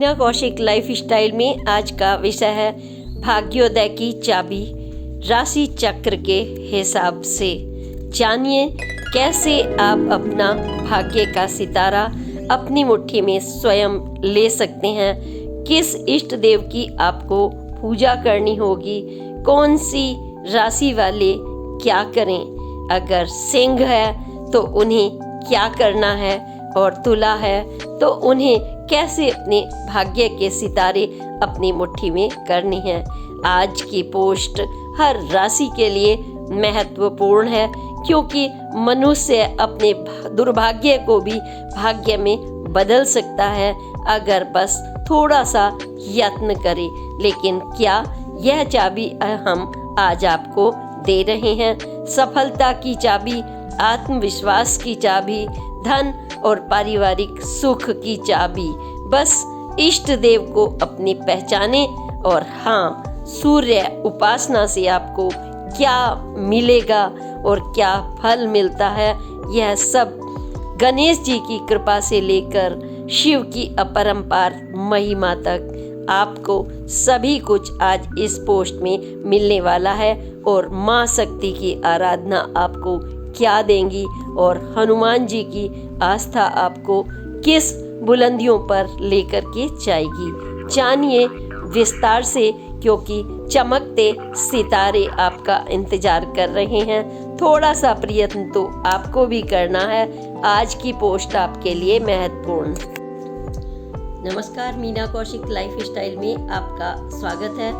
Meena Kaushik life style में आज का विषय है भाग्योदय की चाबी राशि चक्र के हिसाब से। जानिए कैसे आप अपना भाग्य का सितारा अपनी मुट्ठी में स्वयं ले सकते हैं। किस इष्ट देव की आपको पूजा करनी होगी, कौन सी राशि वाले क्या करें, अगर सिंह है तो उन्हें क्या करना है और तुला है तो उन्हें कैसे अपने भाग्य के सितारे अपनी मुट्ठी में करनी है। आज की पोस्ट हर राशि के लिए महत्वपूर्ण है, क्योंकि मनुष्य अपने दुर्भाग्य को भी भाग्य में बदल सकता है अगर बस थोड़ा सा यत्न करे। लेकिन क्या यह चाबी हम आज आपको दे रहे हैं? सफलता की चाबी, आत्मविश्वास की चाबी, धन और पारिवारिक सुख की चाबी। बस इष्ट देव को अपनी पहचाने और हाँ, सूर्य उपासना से आपको क्या मिलेगा और क्या फल मिलता है, यह सब गणेश जी की कृपा से लेकर शिव की अपरंपार महिमा तक आपको सभी कुछ आज इस पोस्ट में मिलने वाला है। और माँ शक्ति की आराधना आपको क्या देंगी और हनुमान जी की आस्था आपको किस बुलंदियों पर लेकर के जाएगी, जानिए विस्तार से, क्योंकि चमकते सितारे आपका इंतजार कर रहे हैं। थोड़ा सा प्रयत्न तो आपको भी करना है। आज की पोस्ट आपके लिए महत्वपूर्ण। नमस्कार, मीना कौशिक लाइफ स्टाइल में आपका स्वागत है।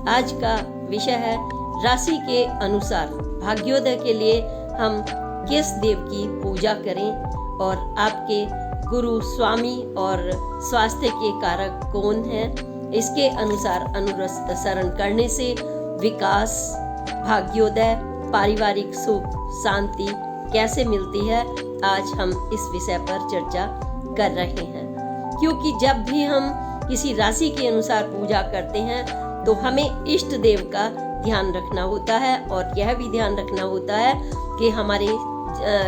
आज का विषय है राशि के अनुसार भाग्योदय के लिए हम किस देव की पूजा करें और आपके गुरु, स्वामी और स्वास्थ्य के कारक कौन हैं। इसके अनुसार अनुसरण करने से विकास, भाग्योदय, पारिवारिक सुख, शांति कैसे मिलती है, आज हम इस विषय पर चर्चा कर रहे हैं। क्योंकि जब भी हम किसी राशि के अनुसार पूजा करते हैं तो हमें इष्ट देव का ध्यान रखना होता है और यह भी ध्यान रखना होता है कि हमारे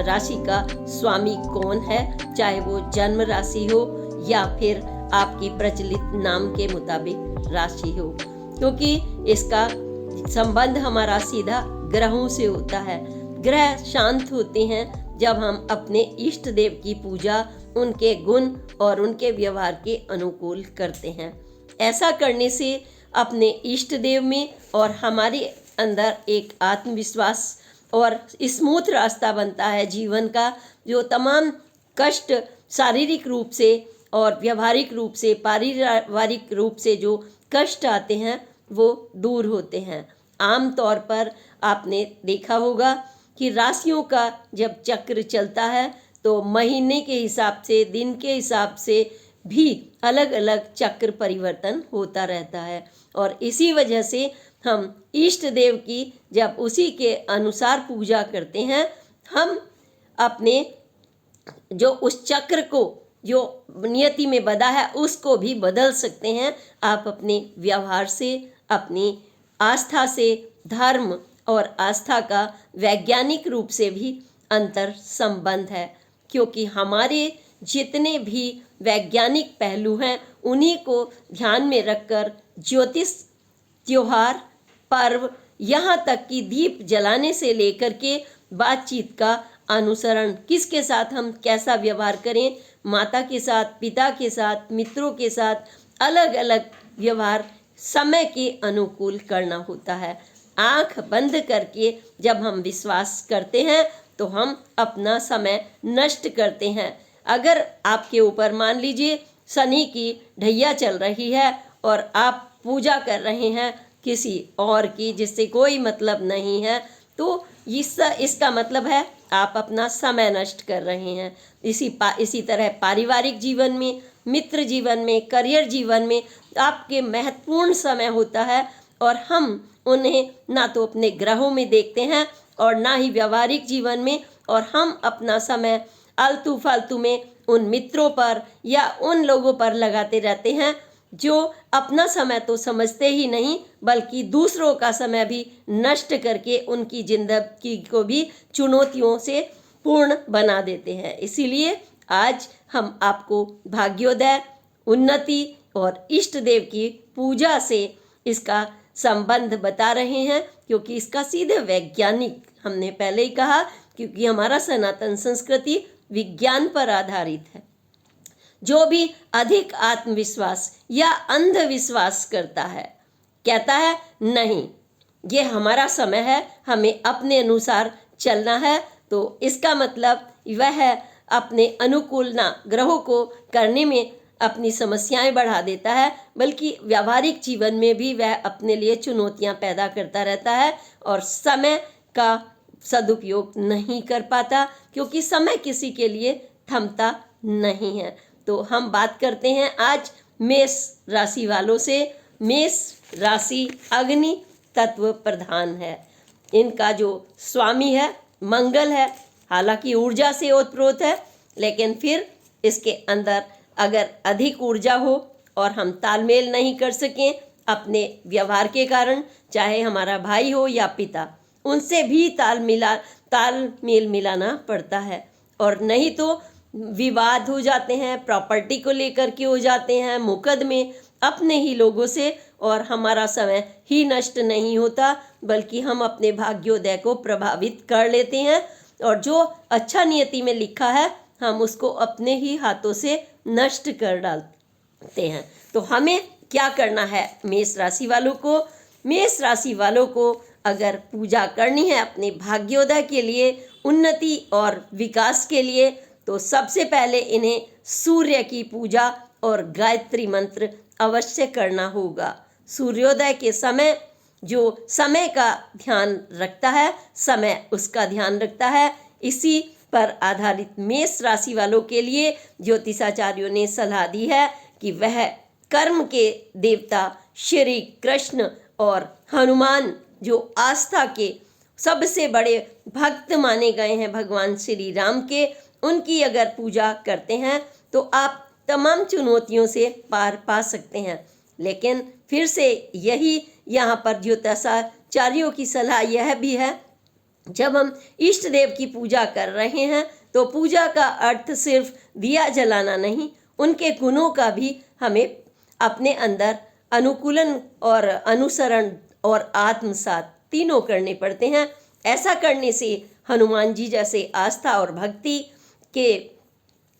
राशि का स्वामी कौन है, चाहे वो जन्म राशि हो या फिर आपकी प्रचलित नाम के मुताबिक राशि हो, क्योंकि इसका संबंध हमारा सीधा ग्रहों से होता है। ग्रह शांत होते हैं जब हम अपने इष्ट देव की पूजा उनके गुण और उनके व्यवहार के अनुकूल करते हैं। ऐसा करने से अपने इष्ट देव में और हमारे अंदर एक आत्मविश्वास और स्मूथ रास्ता बनता है जीवन का, जो तमाम कष्ट शारीरिक रूप से और व्यवहारिक रूप से, पारिवारिक रूप से जो कष्ट आते हैं वो दूर होते हैं। आम तौर पर आपने देखा होगा कि राशियों का जब चक्र चलता है तो महीने के हिसाब से, दिन के हिसाब से भी अलग अलग चक्र परिवर्तन होता रहता है। और इसी वजह से हम इष्ट देव की जब उसी के अनुसार पूजा करते हैं, हम अपने जो उस चक्र को जो नियति में बंधा है उसको भी बदल सकते हैं। आप अपने व्यवहार से, अपनी आस्था से, धर्म और आस्था का वैज्ञानिक रूप से भी अंतर संबंध है, क्योंकि हमारे जितने भी वैज्ञानिक पहलू हैं उन्हीं को ध्यान में रखकर ज्योतिष, त्योहार, पर्व, यहाँ तक कि दीप जलाने से लेकर के बातचीत का अनुसरण, किसके साथ हम कैसा व्यवहार करें, माता के साथ, पिता के साथ, मित्रों के साथ, अलग अलग व्यवहार समय के अनुकूल करना होता है। आंख बंद करके जब हम विश्वास करते हैं तो हम अपना समय नष्ट करते हैं। अगर आपके ऊपर मान लीजिए शनि की ढैया चल रही है और आप पूजा कर रहे हैं किसी और की जिससे कोई मतलब नहीं है, तो इसका मतलब है आप अपना समय नष्ट कर रहे हैं। इसी तरह पारिवारिक जीवन में, मित्र जीवन में, करियर जीवन में आपके महत्वपूर्ण समय होता है और हम उन्हें ना तो अपने ग्रहों में देखते हैं और ना ही व्यवहारिक जीवन में, और हम अपना समय आलतू फालतू में उन मित्रों पर या उन लोगों पर लगाते रहते हैं जो अपना समय तो समझते ही नहीं बल्कि दूसरों का समय भी नष्ट करके उनकी जिंदगी को भी चुनौतियों से पूर्ण बना देते हैं। इसीलिए आज हम आपको भाग्योदय, उन्नति और इष्ट देव की पूजा से इसका संबंध बता रहे हैं, क्योंकि इसका सीधे वैज्ञानिक, हमने पहले ही कहा, क्योंकि हमारा सनातन संस्कृति विज्ञान पर आधारित है। जो भी अधिक आत्मविश्वास या अंधविश्वास करता है, कहता है नहीं ये हमारा समय है, हमें अपने अनुसार चलना है, तो इसका मतलब वह अपने अनुकूल ना ग्रहों को करने में अपनी समस्याएं बढ़ा देता है, बल्कि व्यावहारिक जीवन में भी वह अपने लिए चुनौतियां पैदा करता रहता है और समय का सदुपयोग नहीं कर पाता, क्योंकि समय किसी के लिए थमता नहीं है। तो हम बात करते हैं आज मेष राशि वालों से। मेष राशि अग्नि तत्व प्रधान है। इनका जो स्वामी है मंगल है, हालांकि ऊर्जा से ओतप्रोत है, लेकिन फिर इसके अंदर अगर अधिक ऊर्जा हो और हम तालमेल नहीं कर सकें अपने व्यवहार के कारण, चाहे हमारा भाई हो या पिता, उनसे भी तालमेल मिलाना पड़ता है, और नहीं तो विवाद हो जाते हैं, प्रॉपर्टी को लेकर के हो जाते हैं, मुकदमे अपने ही लोगों से, और हमारा समय ही नष्ट नहीं होता, बल्कि हम अपने भाग्योदय को प्रभावित कर लेते हैं, और जो अच्छा नियति में लिखा है हम उसको अपने ही हाथों से नष्ट कर डालते हैं। तो हमें क्या करना है मेष राशि वालों को? मेष राशि वालों को अगर पूजा करनी है अपने भाग्योदय के लिए, उन्नति और विकास के लिए, तो सबसे पहले इन्हें सूर्य की पूजा और गायत्री मंत्र अवश्य करना होगा। सूर्योदय के समय जो समय का ध्यान रखता है, समय उसका ध्यान रखता है, इसी पर आधारित मेष राशि वालों के लिए ज्योतिषाचार्यों ने सलाह दी है कि वह कर्म के देवता श्री कृष्ण और हनुमान, जो आस्था के सबसे बड़े भक्त माने गए हैं भगवान श्री राम के, उनकी अगर पूजा करते हैं तो आप तमाम चुनौतियों से पार पा सकते हैं। लेकिन फिर से यही यहाँ पर ज्योतिषाचार्यों की सलाह यह भी है, जब हम इष्ट देव की पूजा कर रहे हैं तो पूजा का अर्थ सिर्फ दिया जलाना नहीं, उनके गुणों का भी हमें अपने अंदर अनुकूलन और अनुसरण और आत्मसात तीनों करने पड़ते हैं। ऐसा करने से हनुमान जी जैसे आस्था और भक्ति के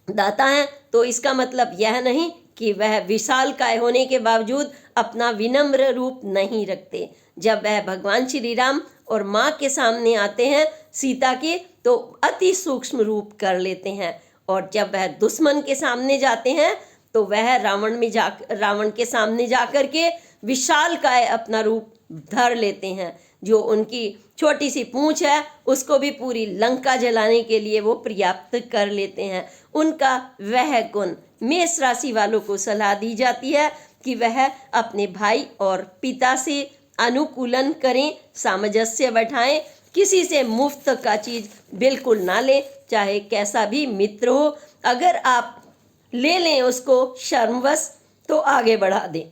दाता हैं, तो इसका मतलब यह नहीं कि वह विशालकाय होने के बावजूद अपना विनम्र रूप नहीं रखते। जब वह भगवान श्री राम और माँ के सामने आते हैं सीता के, तो अति सूक्ष्म रूप कर लेते हैं, और जब वह दुश्मन के सामने जाते हैं तो वह रावण के सामने जाकर के विशालकाय अपना रूप धर लेते हैं। जो उनकी छोटी सी पूंछ है उसको भी पूरी लंका जलाने के लिए वो पर्याप्त कर लेते हैं। उनका वह गुण मेष राशि वालों को सलाह दी जाती है कि वह अपने भाई और पिता से अनुकूलन करें, सामंजस्य बैठाएं, किसी से मुफ्त का चीज बिल्कुल ना लें, चाहे कैसा भी मित्र हो। अगर आप ले लें उसको शर्मवश तो आगे बढ़ा दें।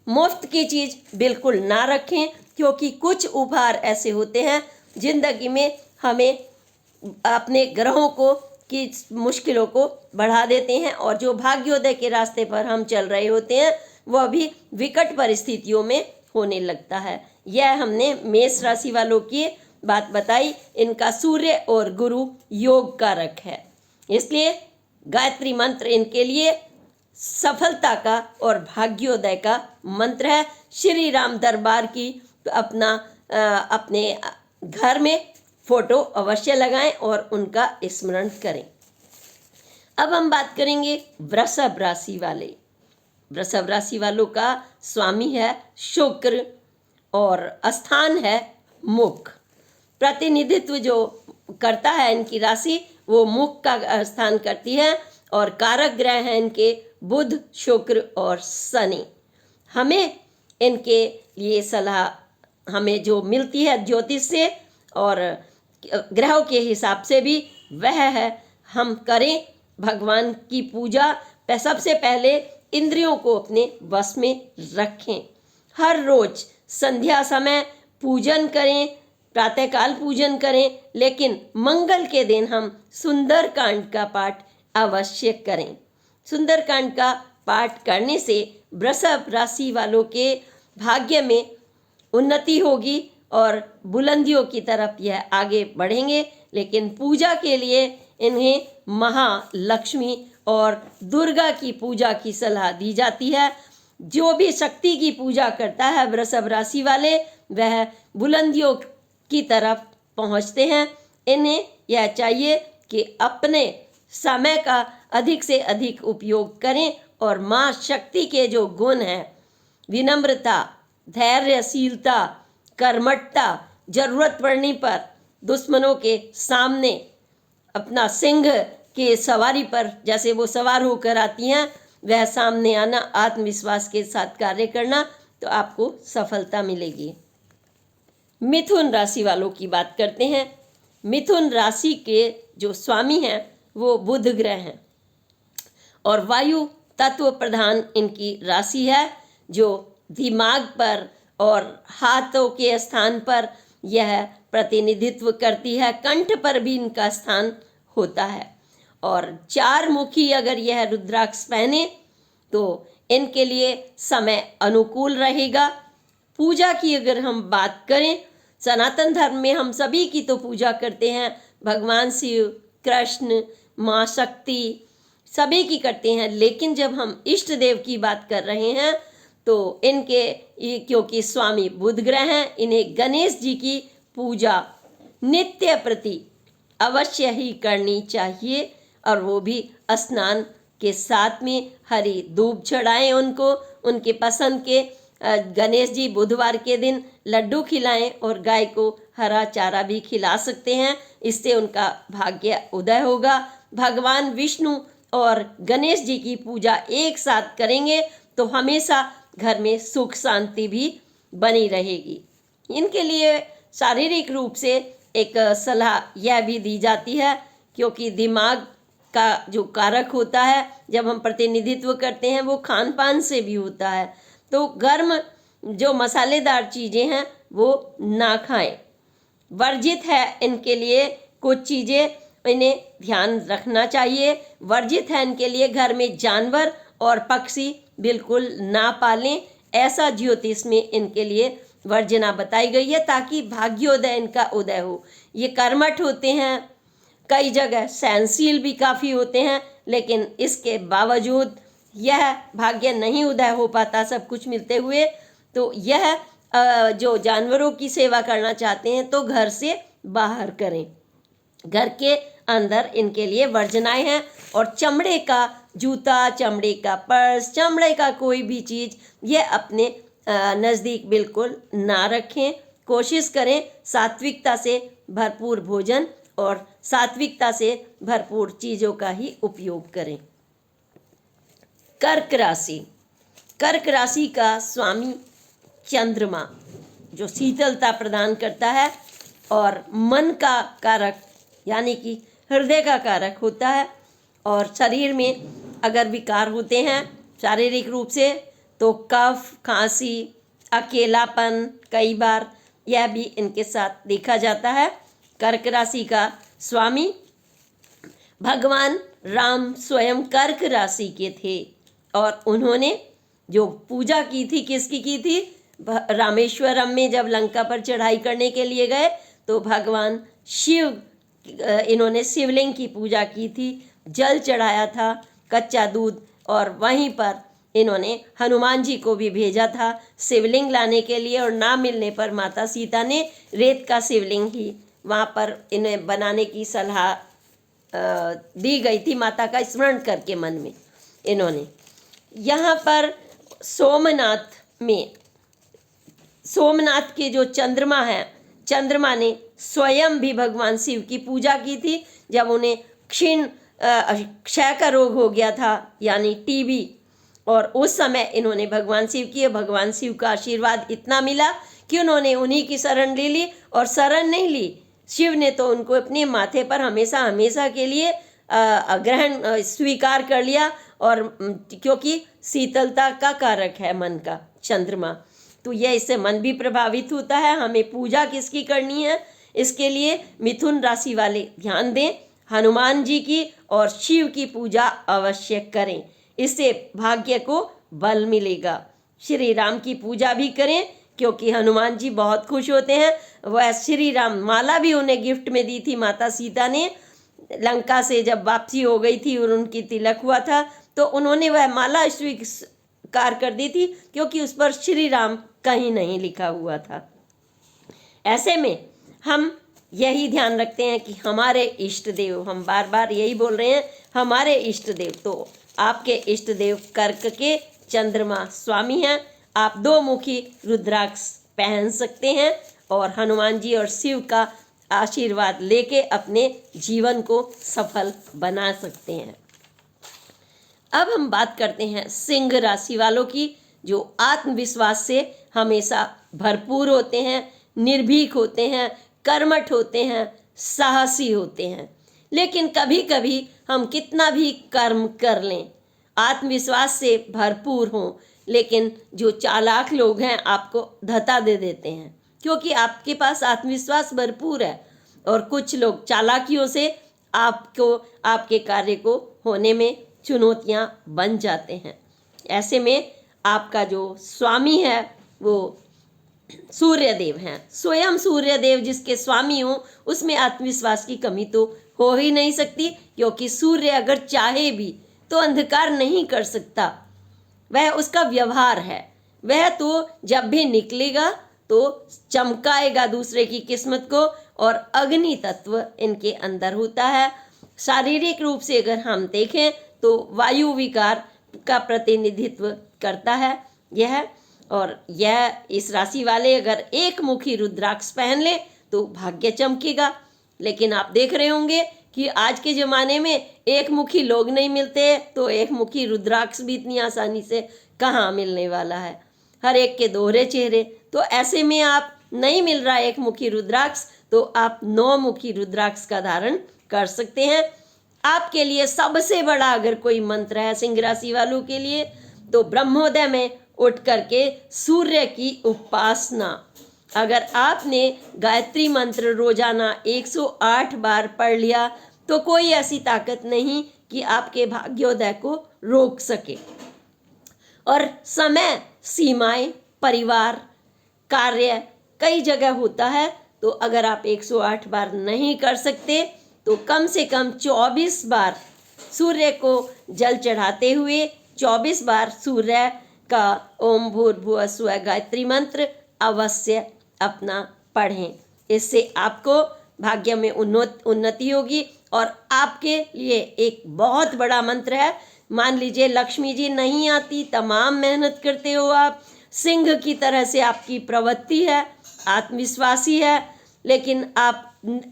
मुफ्त की चीज बिल्कुल ना रखें, क्योंकि कुछ उपहार ऐसे होते हैं जिंदगी में हमें अपने ग्रहों को की मुश्किलों को बढ़ा देते हैं, और जो भाग्योदय के रास्ते पर हम चल रहे होते हैं वह भी विकट परिस्थितियों में होने लगता है। यह हमने मेष राशि वालों की बात बताई। इनका सूर्य और गुरु योग कारक है, इसलिए गायत्री मंत्र इनके लिए सफलता का और भाग्योदय का मंत्र है। श्री राम दरबार की अपने घर में फोटो अवश्य लगाएं और उनका स्मरण करें। अब हम बात करेंगे वृषभ राशि वाले। वृषभ राशि वालों का स्वामी है शुक्र और स्थान है मुख। प्रतिनिधित्व जो करता है इनकी राशि वो मुख का स्थान करती है, और कारक ग्रह हैं इनके बुध, शुक्र और शनि। हमें इनके लिए सलाह हमें जो मिलती है ज्योतिष से और ग्रहों के हिसाब से भी वह है, हम करें भगवान की पूजा। सबसे पहले इंद्रियों को अपने वश में रखें। हर रोज संध्या समय पूजन करें, प्रातःकाल पूजन करें, लेकिन मंगल के दिन हम सुंदरकांड का पाठ अवश्य करें। सुंदरकांड का पाठ करने से वृषभ राशि वालों के भाग्य में उन्नति होगी और बुलंदियों की तरफ यह आगे बढ़ेंगे। लेकिन पूजा के लिए इन्हें महालक्ष्मी और दुर्गा की पूजा की सलाह दी जाती है। जो भी शक्ति की पूजा करता है वृषभ राशि वाले, वह बुलंदियों की तरफ पहुंचते हैं। इन्हें यह चाहिए कि अपने समय का अधिक से अधिक उपयोग करें और माँ शक्ति के जो गुण हैं, विनम्रता, धैर्यशीलता, कर्मठता, जरूरत पड़ने पर दुश्मनों के सामने अपना सिंह के सवारी पर जैसे वो सवार होकर आती हैं, वह सामने आना, आत्मविश्वास के साथ कार्य करना, तो आपको सफलता मिलेगी। मिथुन राशि वालों की बात करते हैं। मिथुन राशि के जो स्वामी हैं वो बुध ग्रह हैं और वायु तत्व प्रधान इनकी राशि है, जो दिमाग पर और हाथों के स्थान पर यह प्रतिनिधित्व करती है। कंठ पर भी इनका स्थान होता है और 4 मुखी अगर यह रुद्राक्ष पहने तो इनके लिए समय अनुकूल रहेगा। पूजा की अगर हम बात करें, सनातन धर्म में हम सभी की तो पूजा करते हैं, भगवान शिव, कृष्ण, माँ शक्ति, सभी की करते हैं। लेकिन जब हम इष्ट देव की बात कर रहे हैं तो इनके क्योंकि स्वामी बुध ग्रह हैं, इन्हें गणेश जी की पूजा नित्य प्रति अवश्य ही करनी चाहिए और वो भी स्नान के साथ में हरी दूब चढ़ाएं उनको, उनके पसंद के गणेश जी बुधवार के दिन लड्डू खिलाएं और गाय को हरा चारा भी खिला सकते हैं। इससे उनका भाग्य उदय होगा। भगवान विष्णु और गणेश जी की पूजा एक साथ करेंगे तो हमेशा घर में सुख शांति भी बनी रहेगी। इनके लिए शारीरिक रूप से एक सलाह यह भी दी जाती है, क्योंकि दिमाग का जो कारक होता है, जब हम प्रतिनिधित्व करते हैं, वो खान पान से भी होता है। तो गर्म जो मसालेदार चीज़ें हैं वो ना खाएं, वर्जित है इनके लिए। कुछ चीज़ें इन्हें ध्यान रखना चाहिए, वर्जित है इनके लिए। घर में जानवर और पक्षी बिल्कुल ना पालें, ऐसा ज्योतिष में इनके लिए वर्जना बताई गई है, ताकि भाग्योदय इनका उदय हो। ये कर्मठ होते हैं, कई जगह सहनशील भी काफ़ी होते हैं, लेकिन इसके बावजूद यह भाग्य नहीं उदय हो पाता सब कुछ मिलते हुए। तो यह जो जानवरों की सेवा करना चाहते हैं तो घर से बाहर करें, घर के अंदर इनके लिए वर्जनाएं हैं। और चमड़े का जूता, चमड़े का पर्स, चमड़े का कोई भी चीज़ यह अपने नज़दीक बिल्कुल ना रखें। कोशिश करें सात्विकता से भरपूर भोजन और सात्विकता से भरपूर चीज़ों का ही उपयोग करें। कर्क राशि, कर्क राशि का स्वामी चंद्रमा जो शीतलता प्रदान करता है और मन का कारक यानी कि हृदय का कारक होता है। और शरीर में अगर विकार होते हैं शारीरिक रूप से तो कफ, खांसी, अकेलापन कई बार यह भी इनके साथ देखा जाता है। कर्क राशि का स्वामी भगवान राम स्वयं कर्क राशि के थे और उन्होंने जो पूजा की थी, किसकी की थी? रामेश्वरम में जब लंका पर चढ़ाई करने के लिए गए तो भगवान शिव, इन्होंने शिवलिंग की पूजा की थी, जल चढ़ाया था, कच्चा दूध, और वहीं पर इन्होंने हनुमान जी को भी भेजा था शिवलिंग लाने के लिए। और ना मिलने पर माता सीता ने रेत का शिवलिंग ही वहाँ पर इन्हें बनाने की सलाह दी गई थी, माता का स्मरण करके मन में इन्होंने। यहाँ पर सोमनाथ में, सोमनाथ के जो चंद्रमा हैं, चंद्रमा ने स्वयं भी भगवान शिव की पूजा की थी जब उन्हें क्षय का रोग हो गया था यानी टीबी। और उस समय इन्होंने भगवान शिव की, भगवान शिव का आशीर्वाद इतना मिला कि उन्होंने उन्हीं की शरण ले ली। और शरण नहीं ली, शिव ने तो उनको अपने माथे पर हमेशा हमेशा के लिए ग्रहण स्वीकार कर लिया। और क्योंकि शीतलता का कारक है मन का चंद्रमा, तो यह इससे मन भी प्रभावित होता है। हमें पूजा किसकी करनी है, इसके लिए मिथुन राशि वाले ध्यान दें, हनुमान जी की और शिव की पूजा अवश्य करें। इससे भाग्य को बल मिलेगा। श्री राम की पूजा भी करें क्योंकि हनुमान जी बहुत खुश होते हैं। वह श्री राम माला भी उन्हें गिफ्ट में दी थी माता सीता ने। लंका से जब वापसी हो गई थी और उनकी तिलक हुआ था तो उन्होंने वह माला स्वीकार कर दी थी क्योंकि उस पर श्री राम कहीं नहीं लिखा हुआ था। ऐसे में हम यही ध्यान रखते हैं कि हमारे इष्ट देव, हम बार बार यही बोल रहे हैं हमारे इष्ट देव, तो आपके इष्ट देव कर्क के चंद्रमा स्वामी हैं। आप 2 मुखी रुद्राक्ष पहन सकते हैं और हनुमान जी और शिव का आशीर्वाद लेके अपने जीवन को सफल बना सकते हैं। अब हम बात करते हैं सिंह राशि वालों की, जो आत्मविश्वास से हमेशा भरपूर होते हैं, निर्भीक होते हैं, कर्मठ होते हैं, साहसी होते हैं। लेकिन कभी कभी हम कितना भी कर्म कर लें, आत्मविश्वास से भरपूर हों, लेकिन जो चालाक लोग हैं आपको धता दे देते हैं क्योंकि आपके पास आत्मविश्वास भरपूर है। और कुछ लोग चालाकियों से आपको, आपके कार्य को होने में चुनौतियां बन जाते हैं। ऐसे में आपका जो स्वामी है वो सूर्यदेव हैं। स्वयं सूर्यदेव जिसके स्वामी हो उसमें आत्मविश्वास की कमी तो हो ही नहीं सकती, क्योंकि सूर्य अगर चाहे भी तो अंधकार नहीं कर सकता। वह उसका व्यवहार है। वह तो जब भी निकलेगा तो चमकाएगा दूसरे की किस्मत को, और अग्नि तत्व इनके अंदर होता है। शारीरिक रूप से अगर हम देखें तो वायु विकार का प्रतिनिधित्व करता है यह। और यह इस राशि वाले अगर एक मुखी रुद्राक्ष पहन ले तो भाग्य चमकेगा। लेकिन आप देख रहे होंगे कि आज के ज़माने में एक मुखी लोग नहीं मिलते, तो एक मुखी रुद्राक्ष भी इतनी आसानी से कहाँ मिलने वाला है। हर एक के दोहरे चेहरे। तो ऐसे में आप नहीं मिल रहा एक मुखी रुद्राक्ष, तो आप 9 मुखी रुद्राक्ष का धारण कर सकते हैं। आपके लिए सबसे बड़ा अगर कोई मंत्र है सिंह राशि वालों के लिए तो ब्रह्मोदय में उठ करके सूर्य की उपासना। अगर आपने गायत्री मंत्र रोजाना 108 बार पढ़ लिया तो कोई ऐसी ताकत नहीं कि आपके भाग्योदय को रोक सके। और समय सीमाएं, परिवार, कार्य कई जगह होता है, तो अगर आप 108 बार नहीं कर सकते तो कम से कम 24 बार सूर्य को जल चढ़ाते हुए 24 बार सूर्य का ओम भूर्भुवः स्वः गायत्री मंत्र अवश्य अपना पढ़ें। इससे आपको भाग्य में उन्नति होगी। और आपके लिए एक बहुत बड़ा मंत्र है। मान लीजिए लक्ष्मी जी नहीं आती, तमाम मेहनत करते हो आप, सिंह की तरह से आपकी प्रवृत्ति है, आत्मविश्वासी है, लेकिन आप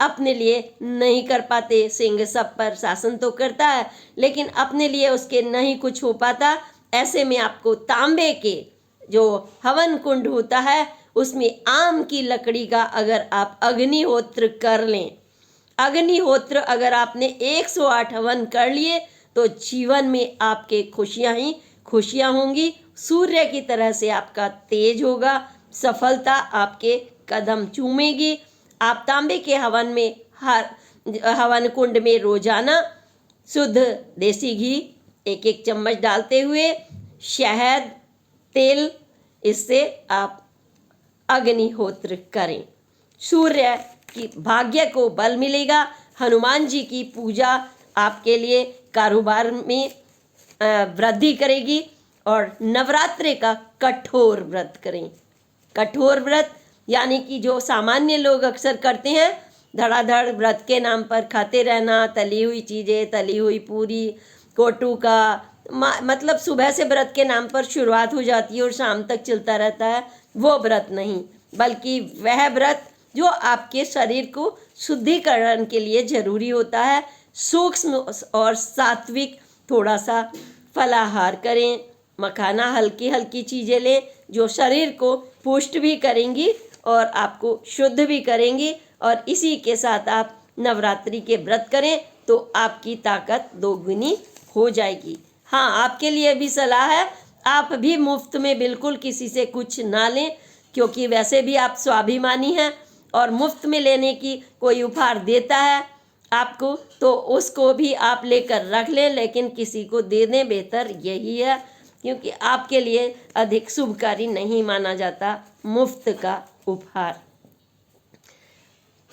अपने लिए नहीं कर पाते। सिंह सब पर शासन तो करता है लेकिन अपने लिए उसके नहीं कुछ हो पाता। ऐसे में आपको तांबे के जो हवन कुंड होता है उसमें आम की लकड़ी का अगर आप अग्निहोत्र कर लें, अग्निहोत्र अगर आपने 108 हवन कर लिए तो जीवन में आपके खुशियां ही खुशियां होंगी। सूर्य की तरह से आपका तेज होगा, सफलता आपके कदम चूमेगी। आप तांबे के हवन में हवन कुंड में रोजाना शुद्ध देसी घी 1-1 चम्मच डालते हुए शहद, तेल, इससे आप अग्निहोत्र करें। सूर्य की भाग्य को बल मिलेगा। हनुमान जी की पूजा आपके लिए कारोबार में वृद्धि करेगी। और नवरात्रि का कठोर व्रत करें। कठोर व्रत यानी कि जो सामान्य लोग अक्सर करते हैं, धड़ाधड़ व्रत के नाम पर खाते रहना, तली हुई चीज़ें, तली हुई पूरी, कोटू का मतलब सुबह से व्रत के नाम पर शुरुआत हो जाती है और शाम तक चलता रहता है, वो व्रत नहीं, बल्कि वह व्रत जो आपके शरीर को शुद्धिकरण के लिए जरूरी होता है। सूक्ष्म और सात्विक थोड़ा सा फलाहार करें, मखाना, हल्की हल्की चीज़ें लें जो शरीर को पुष्ट भी करेंगी और आपको शुद्ध भी करेंगी। और इसी के साथ आप नवरात्रि के व्रत करें तो आपकी ताकत दोगुनी हो जाएगी। हाँ, आपके लिए भी सलाह है, आप भी मुफ्त में बिल्कुल किसी से कुछ ना लें, क्योंकि वैसे भी आप स्वाभिमानी हैं और मुफ्त में लेने की कोई उपहार देता है आपको, तो उसको भी आप लेकर रख लें, लेकिन किसी को दे दें, बेहतर यही है, क्योंकि आपके लिए अधिक शुभकारी नहीं माना जाता मुफ्त का उपहार।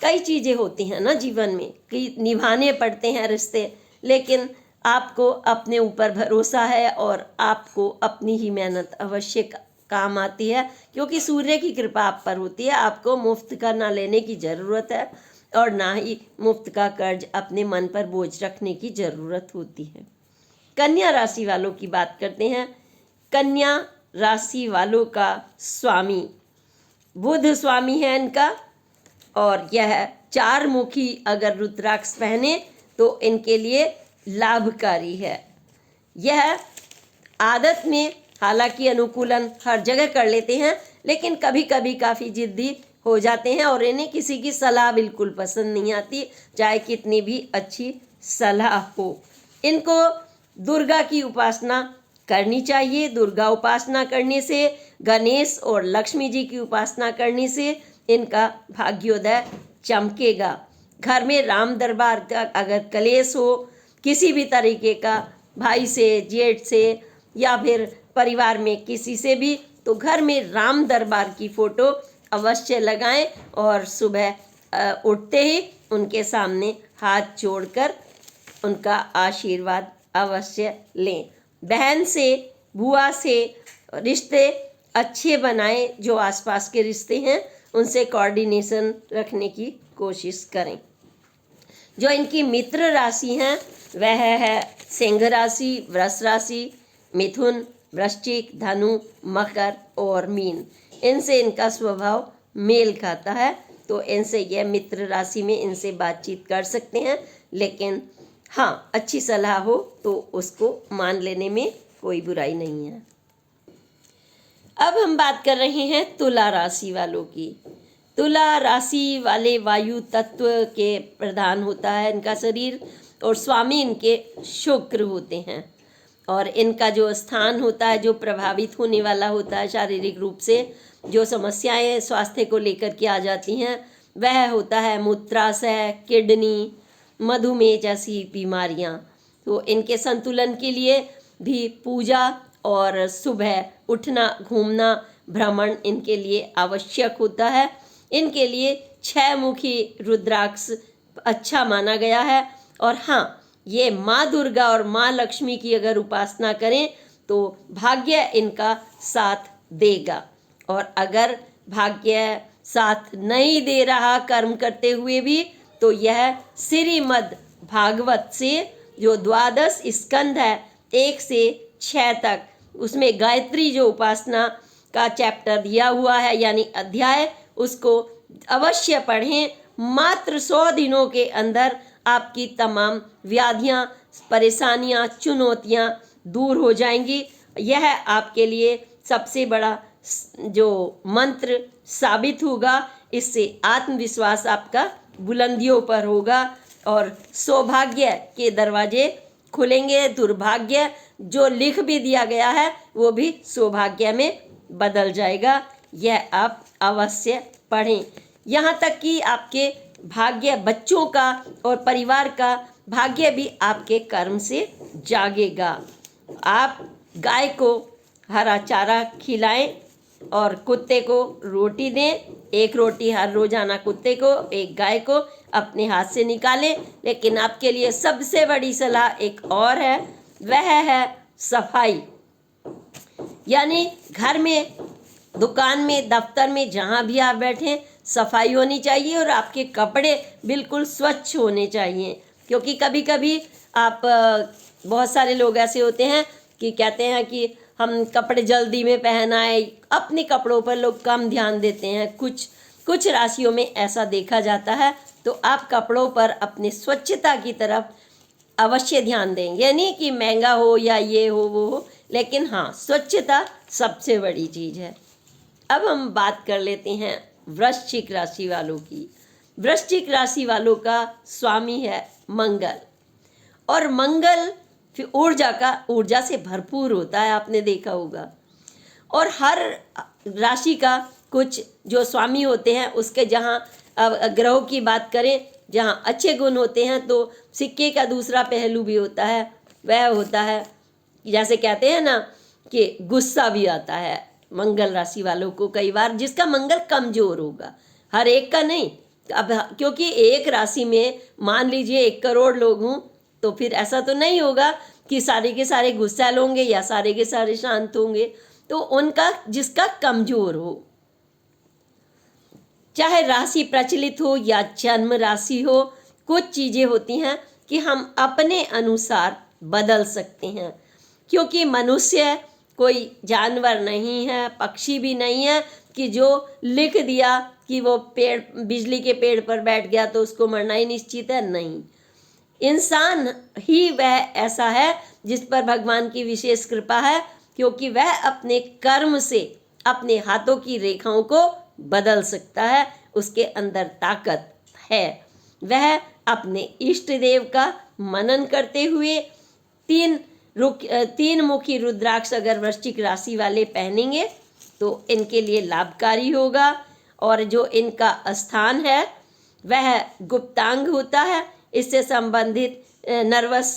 कई चीज़ें होती हैं ना जीवन में कि निभाने पड़ते हैं रिश्ते, लेकिन आपको अपने ऊपर भरोसा है और आपको अपनी ही मेहनत अवश्य काम आती है, क्योंकि सूर्य की कृपा आप पर होती है। आपको मुफ्त का ना लेने की ज़रूरत है और ना ही मुफ्त का कर्ज अपने मन पर बोझ रखने की ज़रूरत होती है। कन्या राशि वालों की बात करते हैं। कन्या राशि वालों का स्वामी बुध स्वामी है इनका, और यह 4 मुखी अगर रुद्राक्ष पहने तो इनके लिए लाभकारी है। यह आदत में हालांकि अनुकूलन हर जगह कर लेते हैं, लेकिन कभी कभी काफ़ी जिद्दी हो जाते हैं और इन्हें किसी की सलाह बिल्कुल पसंद नहीं आती, चाहे कितनी भी अच्छी सलाह हो। इनको दुर्गा की उपासना करनी चाहिए। दुर्गा उपासना करने से, गणेश और लक्ष्मी जी की उपासना करने से इनका भाग्योदय चमकेगा। घर में राम दरबार का अगर कलेश हो किसी भी तरीके का, भाई से, जेठ से या फिर परिवार में किसी से भी, तो घर में राम दरबार की फ़ोटो अवश्य लगाएं और सुबह उठते ही उनके सामने हाथ जोड़कर उनका आशीर्वाद अवश्य लें। बहन से, बुआ से रिश्ते अच्छे बनाएं। जो आसपास के रिश्ते हैं उनसे कोऑर्डिनेशन रखने की कोशिश करें। जो इनकी मित्र राशि हैं वह है सिंह राशि, वृष राशि, मिथुन, वृश्चिक, धनु, मकर और मीन। इनसे इनका स्वभाव मेल खाता है, तो इनसे यह मित्र राशि में इनसे बातचीत कर सकते हैं, लेकिन हाँ, अच्छी सलाह हो तो उसको मान लेने में कोई बुराई नहीं है। अब हम बात कर रहे हैं तुला राशि वालों की। तुला राशि वाले वायु तत्व के प्रधान होता है इनका शरीर, और स्वामी इनके शुक्र होते हैं, और इनका जो स्थान होता है, जो प्रभावित होने वाला होता है शारीरिक रूप से, जो समस्याएं स्वास्थ्य को लेकर के आ जाती हैं, वह होता है मूत्राशय, किडनी, मधुमेह जैसी बीमारियां। तो इनके संतुलन के लिए भी पूजा और सुबह उठना, घूमना, भ्रमण इनके लिए आवश्यक होता है। इनके लिए 6 मुखी रुद्राक्ष अच्छा माना गया है। और हाँ, ये माँ दुर्गा और माँ लक्ष्मी की अगर उपासना करें तो भाग्य इनका साथ देगा, और अगर भाग्य साथ नहीं दे रहा कर्म करते हुए भी, तो यह श्रीमद् भागवत से जो 12 स्कंद है 1 से 6 तक, उसमें गायत्री जो उपासना का चैप्टर दिया हुआ है यानी अध्याय, उसको अवश्य पढ़ें। मात्र 100 दिनों के अंदर आपकी तमाम व्याधियां, परेशानियां, चुनौतियां दूर हो जाएंगी। यह आपके लिए सबसे बड़ा जो मंत्र साबित होगा। इससे आत्मविश्वास आपका बुलंदियों पर होगा और सौभाग्य के दरवाजे खुलेंगे। दुर्भाग्य जो लिख भी दिया गया है वो भी सौभाग्य में बदल जाएगा। यह आप अवश्य पढ़ें। यहाँ तक कि आपके भाग्य, बच्चों का और परिवार का भाग्य भी आपके कर्म से जागेगा। आप गाय को हरा चारा खिलाएं और कुत्ते को रोटी दें। 1 रोटी हर रोजाना कुत्ते को, 1 गाय को अपने हाथ से निकालें। लेकिन आपके लिए सबसे बड़ी सलाह एक और है, वह है सफाई। यानी घर में, दुकान में, दफ्तर में, जहाँ भी आप बैठें सफाई होनी चाहिए और आपके कपड़े बिल्कुल स्वच्छ होने चाहिए। क्योंकि कभी कभी आप, बहुत सारे लोग ऐसे होते हैं कि कहते हैं कि हम कपड़े जल्दी में पहनाए, अपने कपड़ों पर लोग कम ध्यान देते हैं। कुछ राशियों में ऐसा देखा जाता है। तो आप कपड़ों पर अपने स्वच्छता की तरफ अवश्य ध्यान दें। ये नहीं कि महंगा हो या ये हो वो हो, लेकिन हाँ, स्वच्छता सबसे बड़ी चीज़ है। अब हम बात कर लेते हैं वृश्चिक राशि वालों की। वृश्चिक राशि वालों का स्वामी है मंगल, और मंगल फिर ऊर्जा से भरपूर होता है, आपने देखा होगा। और हर राशि का कुछ जो स्वामी होते हैं उसके, जहाँ ग्रहों की बात करें, जहाँ अच्छे गुण होते हैं तो सिक्के का दूसरा पहलू भी होता है, वह होता है जैसे कहते हैं ना कि गुस्सा भी आता है मंगल राशि वालों को कई बार, जिसका मंगल कमजोर होगा, हर एक का नहीं। अब क्योंकि एक राशि में मान लीजिए 1 करोड़ लोग हों तो फिर ऐसा तो नहीं होगा कि सारे के सारे गुस्सैल होंगे या सारे के सारे शांत होंगे। तो उनका जिसका कमजोर हो, चाहे राशि प्रचलित हो या जन्म राशि हो, कुछ चीजें होती हैं कि हम अपने अनुसार बदल सकते हैं, क्योंकि मनुष्य कोई जानवर नहीं है, पक्षी भी नहीं है कि जो लिख दिया कि वो पेड़, बिजली के पेड़ पर बैठ गया तो उसको मरना ही निश्चित है। नहीं, इंसान ही वह ऐसा है जिस पर भगवान की विशेष कृपा है, क्योंकि वह अपने कर्म से अपने हाथों की रेखाओं को बदल सकता है, उसके अंदर ताकत है। वह अपने इष्ट देव का मनन करते हुए 3 मुखी रुद्राक्ष अगर वृश्चिक राशि वाले पहनेंगे तो इनके लिए लाभकारी होगा। और जो इनका स्थान है वह गुप्तांग होता है, इससे संबंधित नर्वस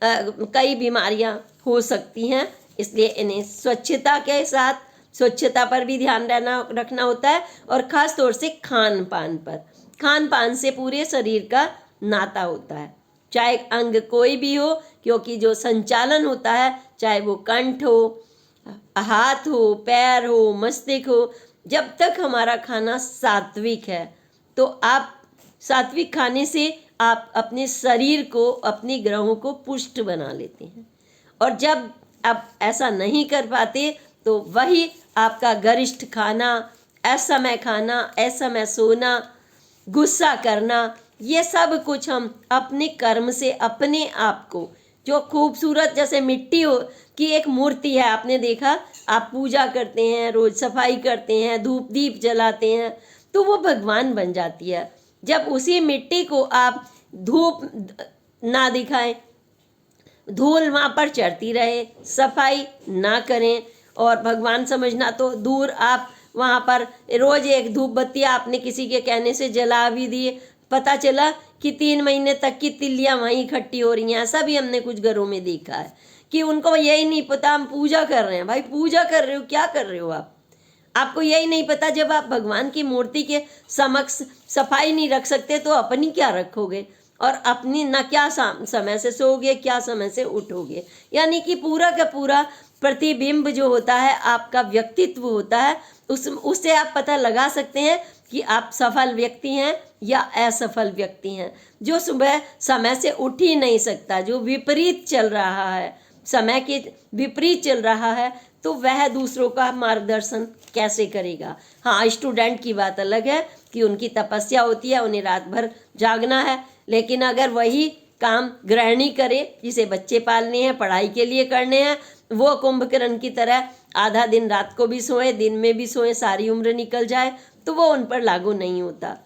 कई बीमारियां हो सकती हैं, इसलिए इन्हें स्वच्छता के साथ, स्वच्छता पर भी ध्यान रखना होता है। और ख़ास तौर से खान पान से पूरे शरीर का नाता होता है, चाहे अंग कोई भी हो, क्योंकि जो संचालन होता है, चाहे वो कंठ हो, हाथ हो, पैर हो, मस्तिष्क हो, जब तक हमारा खाना सात्विक है तो आप सात्विक खाने से आप अपने शरीर को, अपने ग्रहों को पुष्ट बना लेते हैं। और जब आप ऐसा नहीं कर पाते तो वही आपका गरिष्ठ खाना, असमय सोना, गुस्सा करना, ये सब कुछ हम अपने कर्म से अपने आप को, जो खूबसूरत जैसे मिट्टी हो की एक मूर्ति है, आपने देखा, आप पूजा करते हैं, रोज सफाई करते हैं, धूप दीप जलाते हैं तो वो भगवान बन जाती है। जब उसी मिट्टी को आप धूप ना दिखाएं, धूल वहाँ पर चढ़ती रहे, सफाई ना करें और भगवान समझना तो दूर, आप वहाँ पर रोज एक धूप बत्ती आपने किसी के कहने से जला भी दिए, पता चला कि 3 महीने तक की तिल्लियाँ वहीं इकट्ठी हो रही हैं। ऐसा भी हमने कुछ घरों में देखा है कि उनको यही नहीं पता हम पूजा कर रहे हैं। भाई पूजा कर रहे हो, क्या कर रहे हो आपको यही नहीं पता। जब आप भगवान की मूर्ति के समक्ष सफाई नहीं रख सकते तो अपनी क्या रखोगे, और अपनी ना क्या समय से सोओगे, क्या समय से उठोगे। यानी कि पूरा का पूरा प्रतिबिंब जो होता है, आपका व्यक्तित्व होता है, उससे आप पता लगा सकते हैं कि आप सफल व्यक्ति हैं या असफल व्यक्ति हैं। जो सुबह समय से उठ ही नहीं सकता, जो विपरीत चल रहा है, समय के विपरीत चल रहा है, तो वह दूसरों का मार्गदर्शन कैसे करेगा। हाँ, स्टूडेंट की बात अलग है कि उनकी तपस्या होती है, उन्हें रात भर जागना है, लेकिन अगर वही काम गृहिणी करे, जिसे बच्चे पालने हैं, पढ़ाई के लिए करने हैं, वो कुंभकर्ण की तरह आधा दिन रात को भी सोए, दिन में भी सोए, सारी उम्र निकल जाए, तो वो उन पर लागू नहीं होता।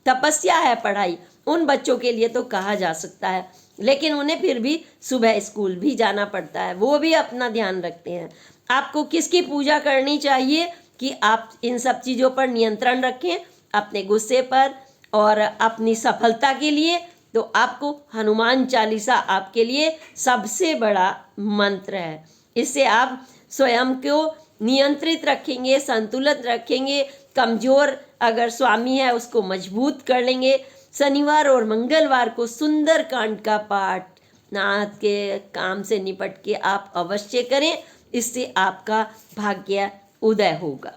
तपस्या है पढ़ाई, उन बच्चों के लिए तो कहा जा सकता है, लेकिन उन्हें फिर भी सुबह स्कूल भी जाना पड़ता है, वो भी अपना ध्यान रखते हैं। आपको किसकी पूजा करनी चाहिए कि आप इन सब चीज़ों पर नियंत्रण रखें, अपने गुस्से पर और अपनी सफलता के लिए, तो आपको हनुमान चालीसा आपके लिए सबसे बड़ा मंत्र है। इससे आप स्वयं को नियंत्रित रखेंगे, संतुलित रखेंगे, कमज़ोर अगर स्वामी है उसको मजबूत कर लेंगे। शनिवार और मंगलवार को सुंदर कांड का पाठ नाथ के काम से निपट के आप अवश्य करें, इससे आपका भाग्य उदय होगा।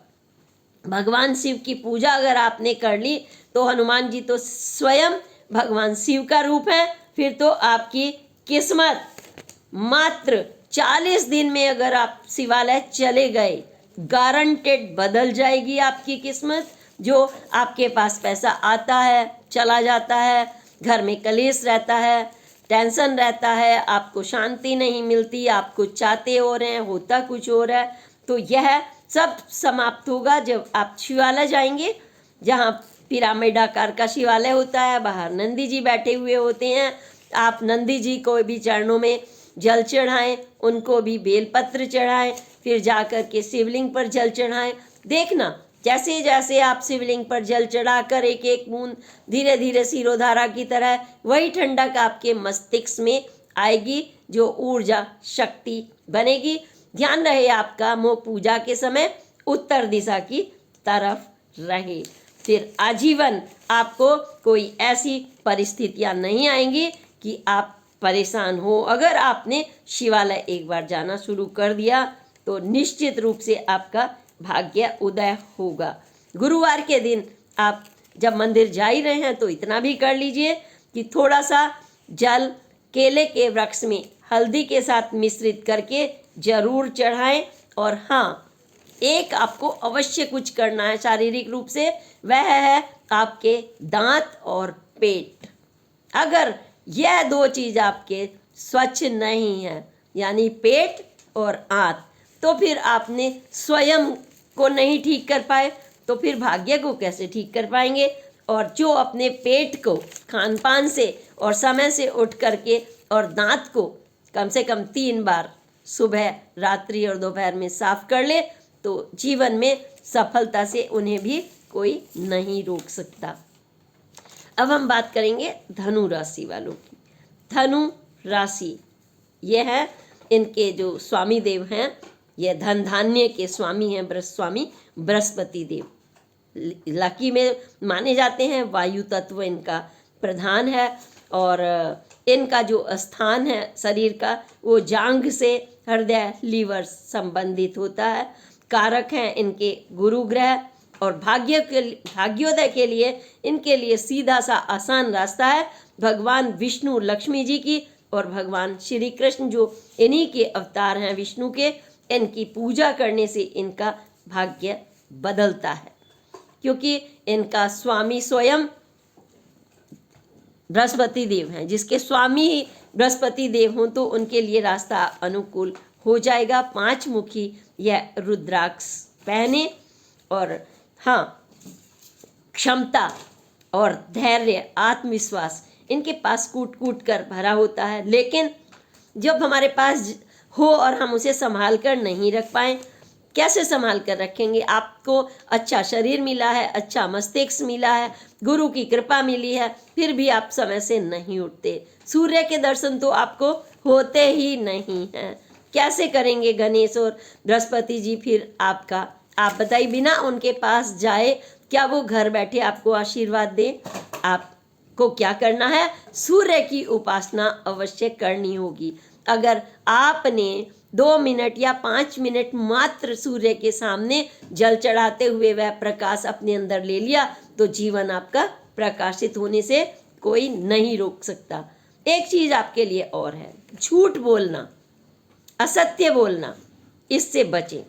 भगवान शिव की पूजा अगर आपने कर ली तो हनुमान जी तो स्वयं भगवान शिव का रूप है, फिर तो आपकी किस्मत मात्र 40 दिन में अगर आप शिवालय चले गए, गारंटेड बदल जाएगी आपकी किस्मत। जो आपके पास पैसा आता है, चला जाता है, घर में कलेश रहता है, टेंशन रहता है, आपको शांति नहीं मिलती, आप कुछ चाहते हो रहे हैं, होता कुछ हो रहा है, तो यह सब समाप्त होगा जब आप शिवालय जाएंगे, जहाँ पिरामिड आकार का शिवालय होता है, बाहर नंदी जी बैठे हुए होते हैं। आप नंदी जी को भी चरणों में जल चढ़ाएं, उनको भी बेलपत्र चढ़ाएं, फिर जाकर के शिवलिंग पर जल चढ़ाएं। देखना जैसे जैसे आप शिवलिंग पर जल चढ़ाकर एक एक बूंद धीरे धीरे सिरोधारा की तरह वही ठंडक आपके मस्तिष्क में आएगी, जो ऊर्जा शक्ति बनेगी। ध्यान रहे आपका मुख पूजा के समय उत्तर दिशा की तरफ रहे। फिर आजीवन आपको कोई ऐसी परिस्थितियां नहीं आएंगी कि आप परेशान हो। अगर आपने शिवालय एक बार जाना शुरू कर दिया तो निश्चित रूप से आपका भाग्य उदय होगा। गुरुवार के दिन आप जब मंदिर जा ही रहे हैं तो इतना भी कर लीजिए कि थोड़ा सा जल केले के वृक्ष में हल्दी के साथ मिश्रित करके जरूर चढ़ाएं। और हाँ, एक आपको अवश्य कुछ करना है शारीरिक रूप से, वह है आपके दांत और पेट। अगर यह दो चीज़ आपके स्वच्छ नहीं है, यानी पेट और आंत, तो फिर आपने स्वयं को नहीं ठीक कर पाए तो फिर भाग्य को कैसे ठीक कर पाएंगे। और जो अपने पेट को खान पान से और समय से उठ करके और दांत को कम से कम 3 बार सुबह, रात्रि और दोपहर में साफ कर ले तो जीवन में सफलता से उन्हें भी कोई नहीं रोक सकता। अब हम बात करेंगे धनु राशि वालों की। धनु राशि ये है, इनके जो स्वामी देव हैं, ये धन धान्य के स्वामी हैं, स्वामी बृहस्पति देव। लकी में माने जाते हैं, वायु तत्व इनका प्रधान है। और इनका जो स्थान है शरीर का वो जांघ से हृदय लीवर संबंधित होता है। कारक हैं इनके गुरु ग्रह। और भाग्योदय के लिए इनके लिए सीधा सा आसान रास्ता है भगवान विष्णु लक्ष्मी जी की और भगवान श्री कृष्ण जो इन्हीं के अवतार हैं विष्णु के, इनकी पूजा करने से इनका भाग्य बदलता है। क्योंकि इनका स्वामी स्वयं बृहस्पति देव हैं। जिसके स्वामी ही बृहस्पति देव हों तो उनके लिए रास्ता अनुकूल हो जाएगा। 5 मुखी यह रुद्राक्ष पहने। और हाँ, क्षमता और धैर्य, आत्मविश्वास इनके पास कूट कूट कर भरा होता है। लेकिन जब हमारे पास हो और हम उसे संभाल कर नहीं रख पाएँ, कैसे संभाल कर रखेंगे। आपको अच्छा शरीर मिला है, अच्छा मस्तिष्क मिला है, गुरु की कृपा मिली है, फिर भी आप समय से नहीं उठते। सूर्य के दर्शन तो आपको होते ही नहीं हैं। कैसे करेंगे गणेश और बृहस्पति जी फिर आपका? आप बताइए, बिना उनके पास जाए क्या वो घर बैठे आपको आशीर्वाद दे? आपको क्या करना है? सूर्य की उपासना अवश्य करनी होगी। अगर आपने 2 मिनट या 5 मिनट मात्र सूर्य के सामने जल चढ़ाते हुए वह प्रकाश अपने अंदर ले लिया तो जीवन आपका प्रकाशित होने से कोई नहीं रोक सकता। एक चीज आपके लिए और है, झूठ बोलना, असत्य बोलना, इससे बचें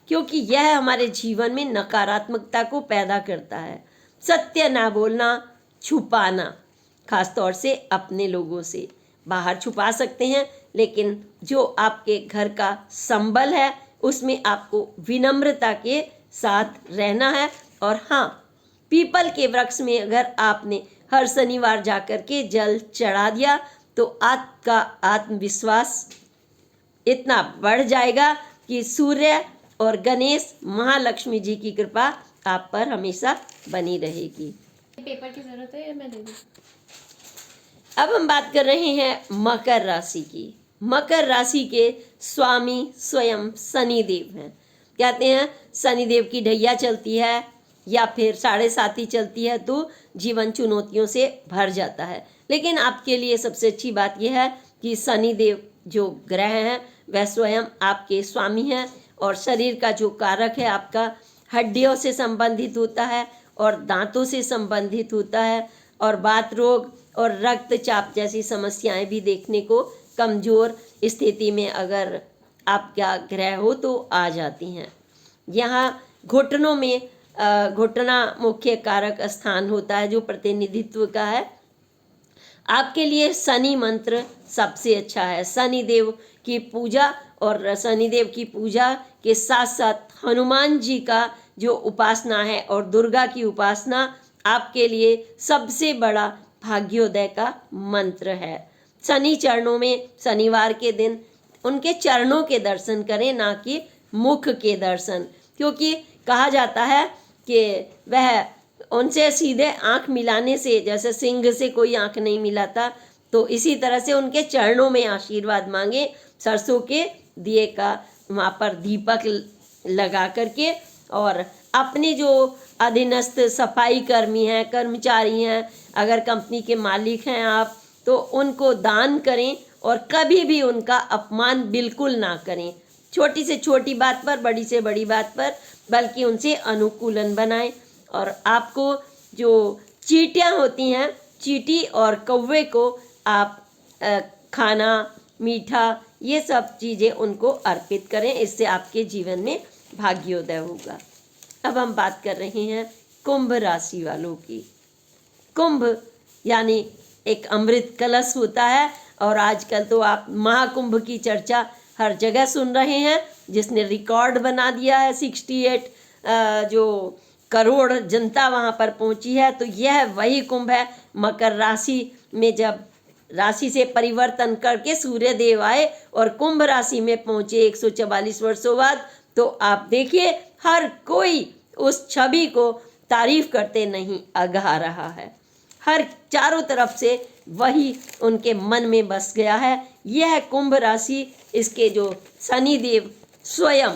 क्योंकि यह हमारे जीवन में नकारात्मकता को पैदा करता है। सत्य ना बोलना, छुपाना, खासतौर से अपने लोगों से। बाहर छुपा सकते हैं लेकिन जो आपके घर का संबल है उसमें आपको विनम्रता के साथ रहना है। और हाँ, पीपल के वृक्ष में अगर आपने हर शनिवार जाकर के जल चढ़ा दिया तो आपका आत्मविश्वास इतना बढ़ जाएगा कि सूर्य और गणेश महालक्ष्मी जी की कृपा आप पर हमेशा बनी रहेगी। पेपर की जरूरत है या मैं दे दूं? अब हम बात कर रहे हैं मकर राशि की। मकर राशि के स्वामी स्वयं शनिदेव हैं। कहते हैं शनिदेव की ढैया चलती है या फिर 7.5 चलती है तो जीवन चुनौतियों से भर जाता है। लेकिन आपके लिए सबसे अच्छी बात यह है कि शनिदेव जो ग्रह हैं वह स्वयं आपके स्वामी हैं और शरीर का जो कारक है आपका हड्डियों से संबंधित होता है और दांतों से संबंधित होता है और बात रोग और रक्तचाप जैसी समस्याएं भी देखने को कमज़ोर स्थिति में अगर आपका ग्रह हो तो आ जाती हैं। यहाँ घुटनों में घुटना मुख्य कारक स्थान होता है जो प्रतिनिधित्व का है। आपके लिए शनि मंत्र सबसे अच्छा है। शनिदेव की पूजा और शनिदेव की पूजा के साथ साथ हनुमान जी का जो उपासना है और दुर्गा की उपासना आपके लिए सबसे बड़ा भाग्योदय का मंत्र है। शनि चरणों में शनिवार के दिन उनके चरणों के दर्शन करें, ना कि मुख के दर्शन, क्योंकि कहा जाता है कि वह उनसे सीधे आंख मिलाने से, जैसे सिंह से कोई आंख नहीं मिलाता, तो इसी तरह से उनके चरणों में आशीर्वाद मांगे, सरसों के दिए का वहाँ पर दीपक लगा करके, और अपने जो अधीनस्थ सफाई कर्मी हैं, कर्मचारी हैं, अगर कंपनी के मालिक हैं आप, तो उनको दान करें और कभी भी उनका अपमान बिल्कुल ना करें, छोटी से छोटी बात पर, बड़ी से बड़ी बात पर, बल्कि उनसे अनुकूलन बनाएं। और आपको जो चींटियाँ होती हैं, चींटी और कौवे को आप खाना, मीठा, ये सब चीज़ें उनको अर्पित करें, इससे आपके जीवन में भाग्योदय होगा। अब हम बात कर रहे हैं कुंभ राशि वालों की। कुंभ यानी एक अमृत कलश होता है, और आजकल तो आप महाकुंभ की चर्चा हर जगह सुन रहे हैं, जिसने रिकॉर्ड बना दिया है, 68 जो करोड़ जनता वहाँ पर पहुँची है। तो यह वही कुंभ है। मकर राशि में जब राशि से परिवर्तन करके सूर्य देव आए और कुंभ राशि में पहुँचे 144 वर्षों बाद, तो आप देखिए हर कोई उस छवि को तारीफ करते नहीं अघा रहा है। हर चारों तरफ से वही उनके मन में बस गया है। यह कुंभ राशि, इसके जो शनिदेव स्वयं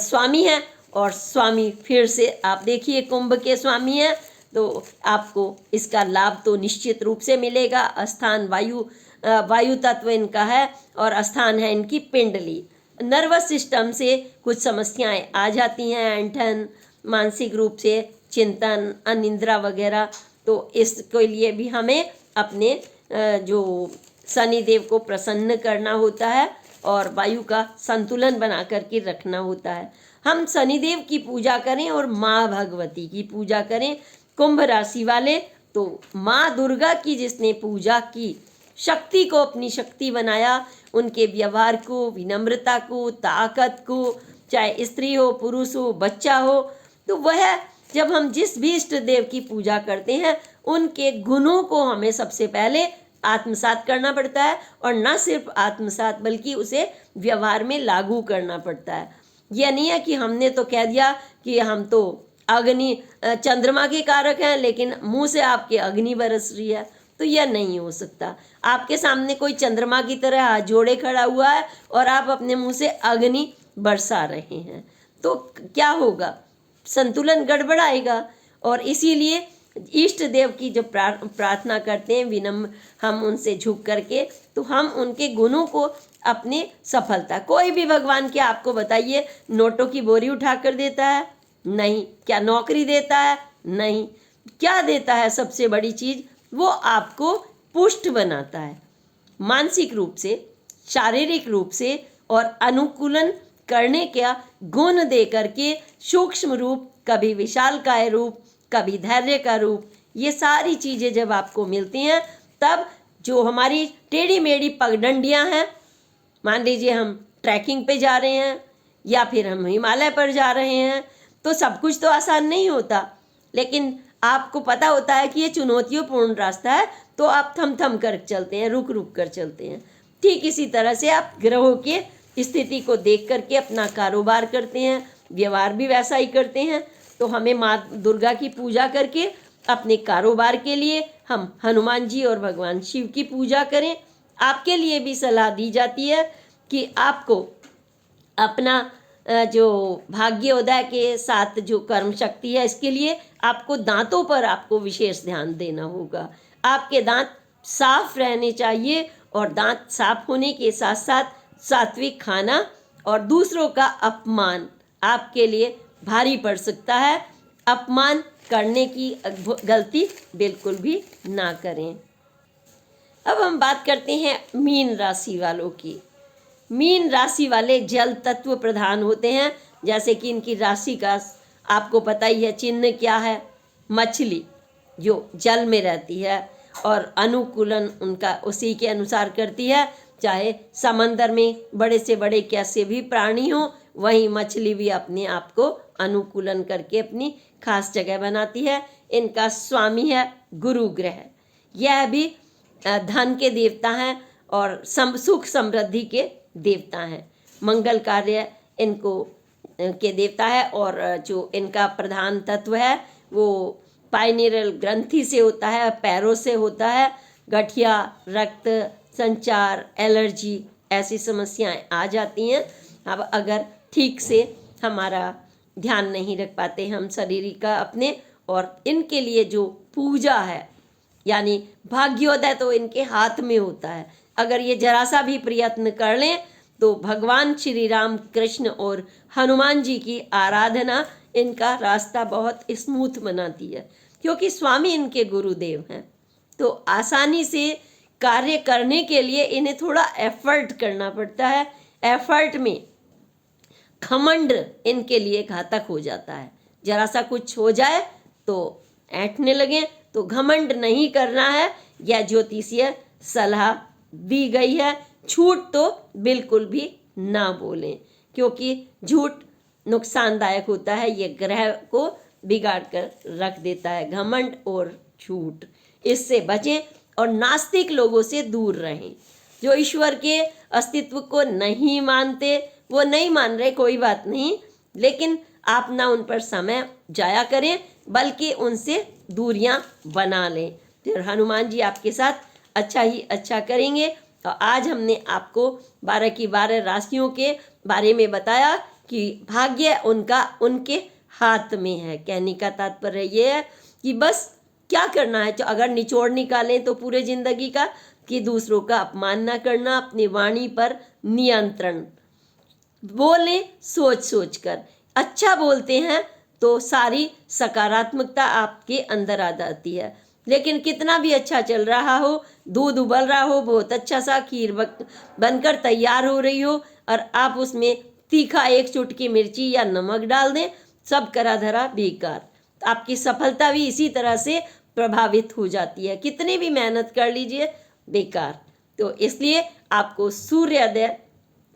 स्वामी हैं, और स्वामी फिर से आप देखिए कुंभ के स्वामी हैं, तो आपको इसका लाभ तो निश्चित रूप से मिलेगा। स्थान वायु तत्व इनका है, और स्थान है इनकी पिंडली। नर्वस सिस्टम से कुछ समस्याएं आ जाती हैं, ऐंठन, मानसिक रूप से चिंतन, अनिद्रा वगैरह, तो इसके लिए भी हमें अपने जो शनिदेव को प्रसन्न करना होता है और वायु का संतुलन बना करके रखना होता है। हम शनिदेव की पूजा करें और माँ भगवती की पूजा करें। कुंभ राशि वाले तो माँ दुर्गा की जिसने पूजा की, शक्ति को अपनी शक्ति बनाया, उनके व्यवहार को, विनम्रता को, ताकत को, चाहे स्त्री हो, पुरुष हो, बच्चा हो, तो वह जब हम जिस भी इष्ट देव की पूजा करते हैं, उनके गुणों को हमें सबसे पहले आत्मसात करना पड़ता है, और न सिर्फ आत्मसात बल्कि उसे व्यवहार में लागू करना पड़ता है। यह नहीं है कि हमने तो कह दिया कि हम तो अग्नि चंद्रमा के कारक हैं, लेकिन मुंह से आपके अग्नि बरस रही है, तो यह नहीं हो सकता। आपके सामने कोई चंद्रमा की तरह हाथ जोड़े खड़ा हुआ है और आप अपने मुंह से अग्नि बरसा रहे हैं, तो क्या होगा? संतुलन गड़बड़ाएगा। और इसीलिए इष्ट देव की जब प्रार्थना करते हैं विनम्र, हम उनसे झुक करके, तो हम उनके गुणों को अपने सफलता, कोई भी भगवान के आपको बताइए नोटों की बोरी उठा कर देता है? नहीं। क्या नौकरी देता है? नहीं। क्या देता है? सबसे बड़ी चीज़, वो आपको पुष्ट बनाता है, मानसिक रूप से, शारीरिक रूप से, और अनुकूलन करने का गुण दे करके, सूक्ष्म रूप, कभी विशालकाय रूप, कभी धैर्य का रूप, ये सारी चीज़ें जब आपको मिलती हैं, तब जो हमारी टेढ़ी मेढ़ी पगडंडियाँ हैं, मान लीजिए हम ट्रैकिंग पे जा रहे हैं या फिर हम हिमालय पर जा रहे हैं, तो सब कुछ तो आसान नहीं होता, लेकिन आपको पता होता है कि ये चुनौतियों रास्ता है, तो आप थम थम कर चलते हैं, रुक रुक कर चलते हैं। ठीक इसी तरह से आप ग्रहों के स्थिति को देख करके अपना कारोबार करते हैं, व्यवहार भी वैसा ही करते हैं। तो हमें माँ दुर्गा की पूजा करके अपने कारोबार के लिए हम हनुमान जी और भगवान शिव की पूजा करें। आपके लिए भी सलाह दी जाती है कि आपको अपना जो भाग्योदय के साथ जो कर्म शक्ति है, इसके लिए आपको दांतों पर आपको विशेष ध्यान देना होगा। आपके दांत साफ रहने चाहिए, और दांत साफ होने के साथ साथ सात्विक खाना और दूसरों का अपमान आपके लिए भारी पड़ सकता है। अपमान करने की गलती बिल्कुल भी ना करें। अब हम बात करते हैं मीन राशि वालों की। मीन राशि वाले जल तत्व प्रधान होते हैं, जैसे कि इनकी राशि का आपको पता ही है चिन्ह क्या है, मछली जो जल में रहती है, और अनुकूलन उनका उसी के अनुसार करती है। चाहे समंदर में बड़े से बड़े कैसे भी प्राणी हो, वहीं मछली भी अपने आप को अनुकूलन करके अपनी खास जगह बनाती है। इनका स्वामी है गुरु ग्रह। यह भी धन के देवता हैं और सुख समृद्धि के देवता हैं। मंगल कार्य इनको के देवता है, और जो इनका प्रधान तत्व है वो पाइनिरल ग्रंथि से होता है, पैरों से होता है। गठिया, रक्त संचार, एलर्जी, ऐसी समस्याएं आ जाती हैं। अब अगर ठीक से हमारा ध्यान नहीं रख पाते हम शरीर का अपने, और इनके लिए जो पूजा है यानी भाग्योदय तो इनके हाथ में होता है। अगर ये जरा सा भी प्रयत्न कर लें तो भगवान श्री राम कृष्ण और हनुमान जी की आराधना इनका रास्ता बहुत स्मूथ बनाती है, क्योंकि स्वामी इनके गुरुदेव हैं। तो आसानी से कार्य करने के लिए इन्हें थोड़ा एफर्ट करना पड़ता है। एफर्ट में घमंड इनके लिए घातक हो जाता है। जरा सा कुछ हो जाए तो ऐंठने लगे, तो घमंड नहीं करना है। यह ज्योतिषीय सलाह दी गई है। झूठ तो बिल्कुल भी ना बोलें, क्योंकि झूठ नुकसानदायक होता है, ये ग्रह को बिगाड़ कर रख देता है। घमंड और झूठ, इससे बचें और नास्तिक लोगों से दूर रहें। जो ईश्वर के अस्तित्व को नहीं मानते, वो नहीं मान रहे, कोई बात नहीं, लेकिन आप ना उन पर समय जाया करें, बल्कि उनसे दूरियां बना लें। फिर हनुमान जी आपके साथ अच्छा ही अच्छा करेंगे। तो आज हमने आपको 12 की 12 राशियों के बारे में बताया कि भाग्य उनका उनके हाथ में है। कहने का तात्पर्य ये है कि बस क्या करना है, तो अगर निचोड़ निकालें तो पूरे जिंदगी का, कि दूसरों का अपमान ना करना, अपनी वाणी पर नियंत्रण, बोलें सोच सोच कर। अच्छा बोलते हैं तो सारी सकारात्मकता आपके अंदर आ जाती है। लेकिन कितना भी अच्छा चल रहा हो, दूध उबल रहा हो, बहुत अच्छा सा खीर बनकर तैयार हो रही हो, और आप उसमें तीखा एक चुटकी मिर्ची या नमक डाल दें, सब करा धरा बेकार। आपकी सफलता भी इसी तरह से प्रभावित हो जाती है। कितनी भी मेहनत कर लीजिए, बेकार। तो इसलिए आपको सूर्योदय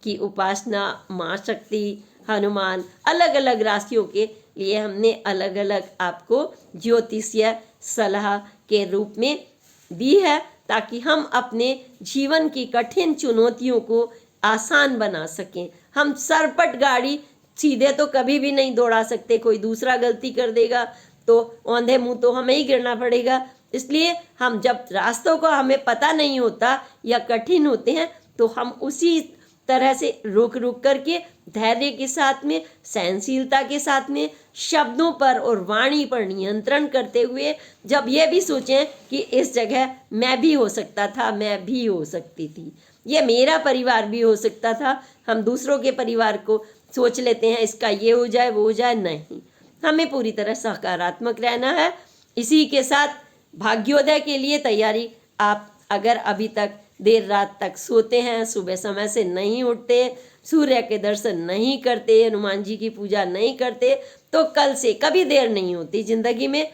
की उपासना, माँ शक्ति, हनुमान, अलग अलग राशियों के लिए हमने अलग अलग आपको ज्योतिषीय सलाह के रूप में दी है, ताकि हम अपने जीवन की कठिन चुनौतियों को आसान बना सकें। हम सरपट गाड़ी सीधे तो कभी भी नहीं दौड़ा सकते, कोई दूसरा गलती कर देगा तो औंधे मुंह तो हमें ही गिरना पड़ेगा। इसलिए हम जब रास्तों को हमें पता नहीं होता या कठिन होते हैं, तो हम उसी तरह से रुक रुक करके धैर्य के साथ में, सहनशीलता के साथ में, शब्दों पर और वाणी पर नियंत्रण करते हुए, जब ये भी सोचें कि इस जगह मैं भी हो सकता था, मैं भी हो सकती थी, ये मेरा परिवार भी हो सकता था। हम दूसरों के परिवार को सोच लेते हैं इसका ये हो जाए वो हो जाए, नहीं, हमें पूरी तरह सकारात्मक रहना है। इसी के साथ भाग्योदय के लिए तैयारी, आप अगर अभी तक देर रात तक सोते हैं, सुबह समय से नहीं उठते, सूर्य के दर्शन नहीं करते, हनुमान जी की पूजा नहीं करते, तो कल से कभी देर नहीं होती जिंदगी में।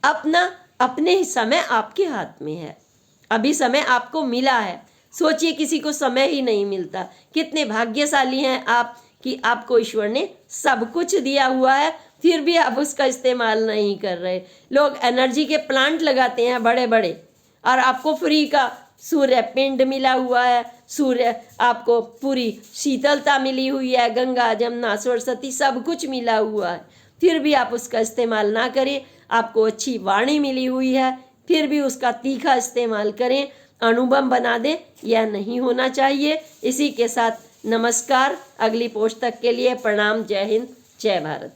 अपने समय आपके हाथ में है। अभी समय आपको मिला है। सोचिए किसी को समय ही नहीं मिलता। कितने भाग्यशाली हैं आप कि आपको ईश्वर ने सब कुछ दिया हुआ है, फिर भी आप उसका इस्तेमाल नहीं कर रहे। लोग एनर्जी के प्लांट लगाते हैं बड़े बड़े, और आपको फ्री का सूर्य पिंड मिला हुआ है, सूर्य आपको पूरी शीतलता मिली हुई है, गंगा जमुना सरस्वती सब कुछ मिला हुआ है, फिर भी आप उसका इस्तेमाल ना करें। आपको अच्छी वाणी मिली हुई है, फिर भी उसका तीखा इस्तेमाल करें, अनुभव बना दें, यह नहीं होना चाहिए। इसी के साथ नमस्कार। अगली पोस्ट तक के लिए प्रणाम। जय हिंद, जय भारत।